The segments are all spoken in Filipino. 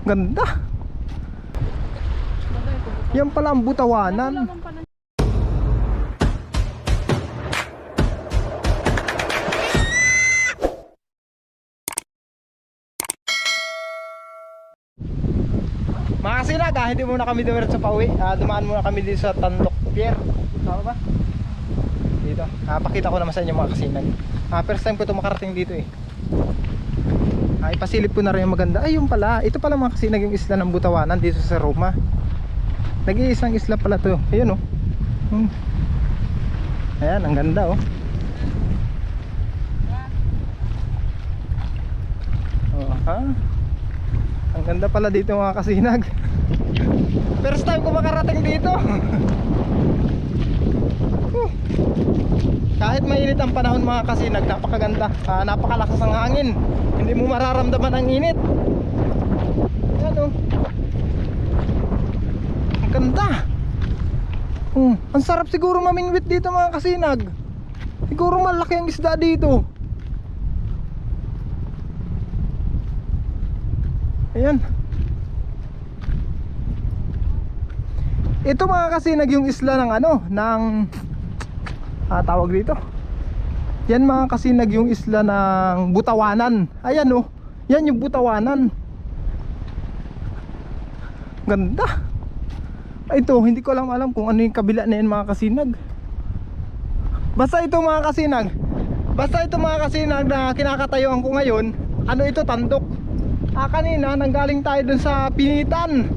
Ganda. Yan pala ang Butawanan. Mga kasinag, hindi muna kami dumiretso pa uwi. Dumaan muna kami dito sa Tandok Pier. Tama ba? Dito. Pakita ko naman sa inyo mga kasinag. First time ko ito makarating dito eh. Ipasilip ko na rin yung maganda. Ay, yung pala. Ito pala mga kasinag yung isla ng Butawanan dito sa Roma. Nag-iisang isla pala to. Ayun oh. Ayan, ang ganda oh. Oh, ha? Ang ganda pala dito mga kasinag. First time ko makarating dito. Kahit mainit ang panahon mga kasinag, napakaganda. Napakalakas ang hangin. Hindi mo mararamdaman ang init. Ayan oh. Ang ganda. Ang sarap siguro mamingwit dito mga kasinag. Siguro malaki ang isda dito. Ayan. Ito mga kasinag yung isla ng ano, ng tawag dito. Yan mga kasinag yung isla ng Butawanan. Ayan oh. Yan yung Butawanan. Ganda. Ito, hindi ko alam kung ano yung kabila na yan mga kasinag. Basta ito mga kasinag na kinakatayuan ko ngayon. Ano ito, Tandok. Kanina nanggaling tayo dun sa Pinitan.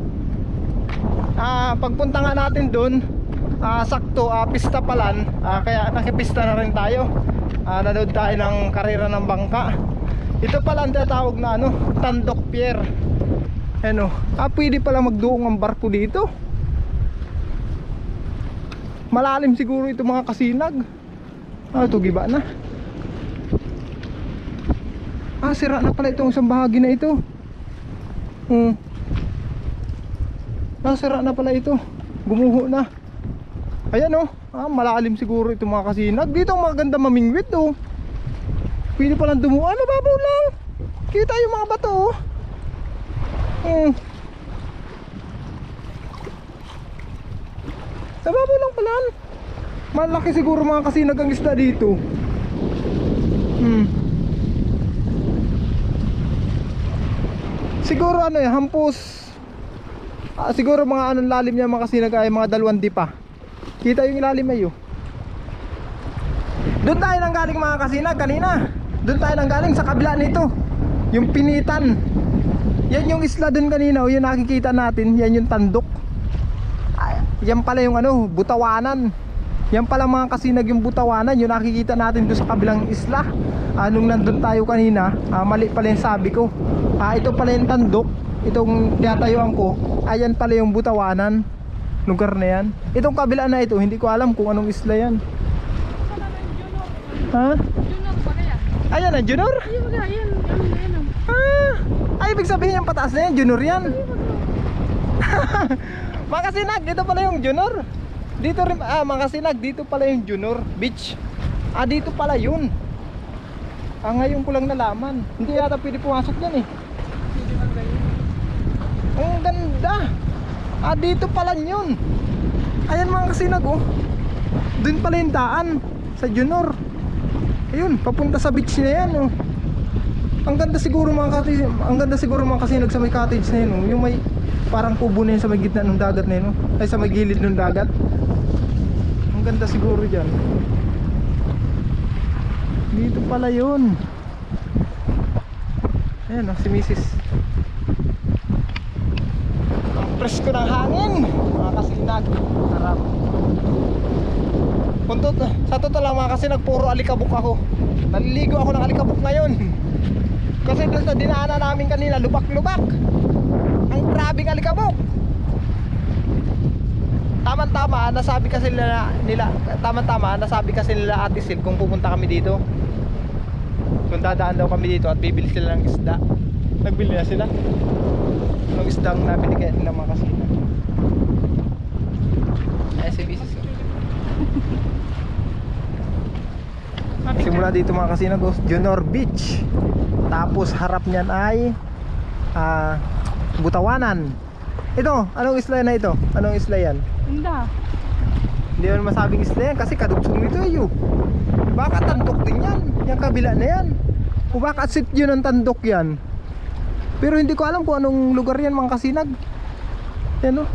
Pagpunta nga natin dun, sakto pista palan, kaya nakipista na rin tayo. Nanood tayo ng karera ng bangka. Ito pala ang tinatawag na ano, Tandok Pier. Ano, pwede pala magduong ang barko dito. Malalim siguro ito mga kasinag. Ito giba na. Sira na pala itong isang bahagi na ito. Sira na pala ito. Gumuho na. Ayan oh. Malalim siguro ito mga kasinag. Dito ang maganda mamingwit oh. Pwede palang dumuan. Mababaw lang. Kita yung mga bato oh. Mababaw lang pala. Malaki siguro mga kasinag ang isda dito. Siguro ano eh, hampos. Siguro mga anong lalim niya mga kasinag ay mga 2 dipa. Kita yung ilalim ay oh. Doon tayo nang galing mga kasinag kanina. Doon tayo nang galing sa kabila nito. Yung Pinitan. Yan yung isla doon kanina oh, yung nakikita natin. Yan yung Tandok. Yan pala yung ano, Butawanan. Yan pala mga kasinag yung Butawanan. Yung nakikita natin doon sa kabilang isla. Nung nandun tayo kanina, mali pala yung sabi ko. Ito pala yung Tandok. Itong tinatayuan ko, ayan pala yung Butawanan. Lugar na yan. Itong kabila na ito, hindi ko alam kung anong isla yan. Ha? Junor ba kaya? Ayan ang Junor? Ayan. Ibig sabihin yung pataas na yan, Junor yan. Mga kasinag, dito pala yung Junor. Dito rin, mga kasinag, dito pala yung Junor Beach. Dito pala yun. Ngayon ko lang nalaman. Hindi yata pwede pumasok yan eh. Ang ganda. Dito pala yun. Ayan mga kasinag oh. Doon pala yung daan sa Junor. Ayun, papunta sa beach na yan oh. Ang ganda siguro mga kasinag sa may cottage na yun oh. Yung may parang kubo na yun sa may gitna ng dagat na yun oh. Ay sa may gilid ng dagat. Ang ganda siguro dyan. Dito pala yun. Ayan o, si Mrs. Ang presko ng hangin. Mga kasinag. Harap. Sa totoo lang mga kasinag, puro alikabok ako. Naliligo ako ng alikabok ngayon. Kasi doon sa dinaanan namin kanina, lubak-lubak. Ang grabing alikabok. Tama-tama, nasabi kasi nila Ate Sil kung pupunta kami dito. Kung dadaan daw kami dito at bibili sila ng isda. Nagbili na sila ng isdang nabili kaya nila mga kasinag. Si Mrs. Simula dito mga kasinag, Junor Beach. Tapos harap niyan ay Butawanan. Ito, anong isla na ito? Anong isla yan? Inda. Hindi naman masabing isla yan kasi kadugsong nito eh. Baka tandok din yan. Yung kabila na yan. O baka sityo ng tandok yan. Pero hindi ko alam kung anong lugar yan, mga kasinag. Yan o.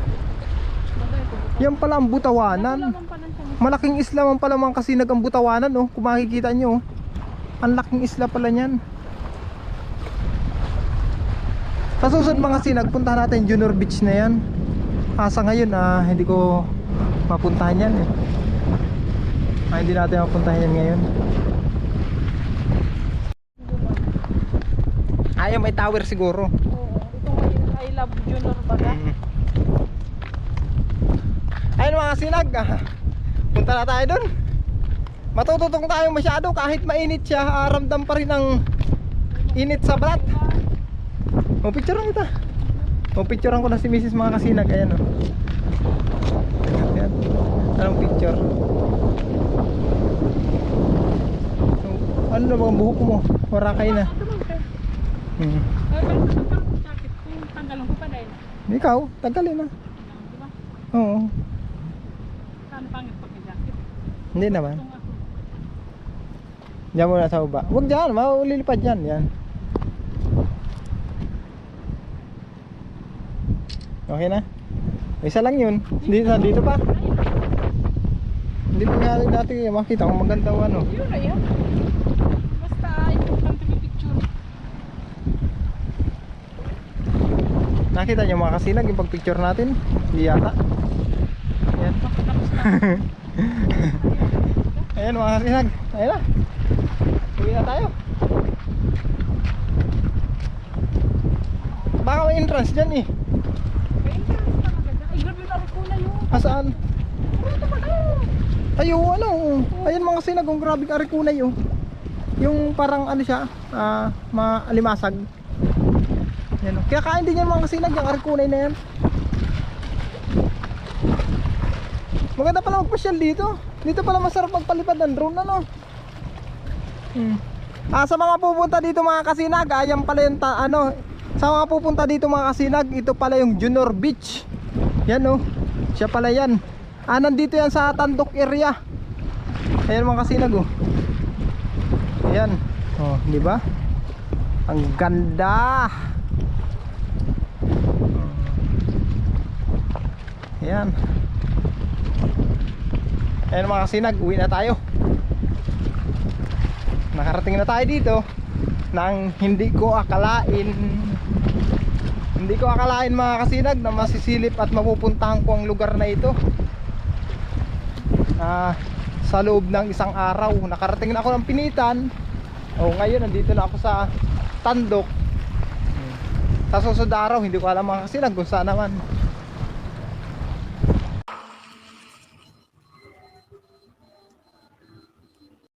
Yan pala ang Butawanan. Malaking isla man pala, mga kasinag, ang Butawanan o. Kung makikita nyo, ang laking isla pala yan. Sa susunod, mga kasinag, puntahan natin Junior Beach na yan. Sa ngayon, hindi ko mapuntahan yan eh. Hindi natin mapuntahan yan ngayon. Ayaw, may tower siguro. Oo, ito ngayon I love Junior baga. Ayun mga sinag, punta na tayo dun. Matututong tayo masyado kahit mainit siya, ramdam pa rin ang init sa balat. Picturean kita. Picturean ko na si Mrs. mga kasinag. Ayan o. Ayan. Anong picture? Ano na ba ang buhok mo? Warakay na. Ikaw, tanggalin na. Oo. Saan pangit pag jacket? Hindi naman. Diyan mo na sa baba. Huwag dyan, maulilipad dyan. Yan. Okay na? Isa lang yun. Dito pa. Hindi pa nga natin makita kung maganda o ano. Yun na yan. Basta importante may picture. Nakita nyo mga kasinag yung pagpicture natin? Hindi yata. Ayan. Ayan mga kasinag. Ayan na. Uwi na tayo. Baka may entrance dyan eh. Ay, grabe na ko na yun. Asaan? Ayo, ano? Ayan mga kasinag, ang grabing arikunay oh. Yung parang ano siya, maalimasag. Yan, oh. Kaya kain din yan mga kasinag, yung arikunay na yan. Maganda pala magpasyal dito. Dito pala masarap magpalipad ng drone, ano? Sa mga pupunta dito mga kasinag, ayan pala yung sa mga pupunta dito mga kasinag, ito pala yung Junior Beach. Yan oh. Siya pala yan. Nandito yan sa Tandok area. Ayan mga kasinag oh. Ayan. Oh, di ba? Ang ganda. Ayan. Ayan mga kasinag, uwi na tayo. Nakarating na tayo dito nang hindi ko akalain mga kasinag na masisilip at mapupuntahan ko ang lugar na ito. Sa loob ng isang araw nakarating na ako ng Pinitan. Ngayon nandito na ako sa Tandok. Sa susunod araw hindi ko alam mga kasinag kung saan naman.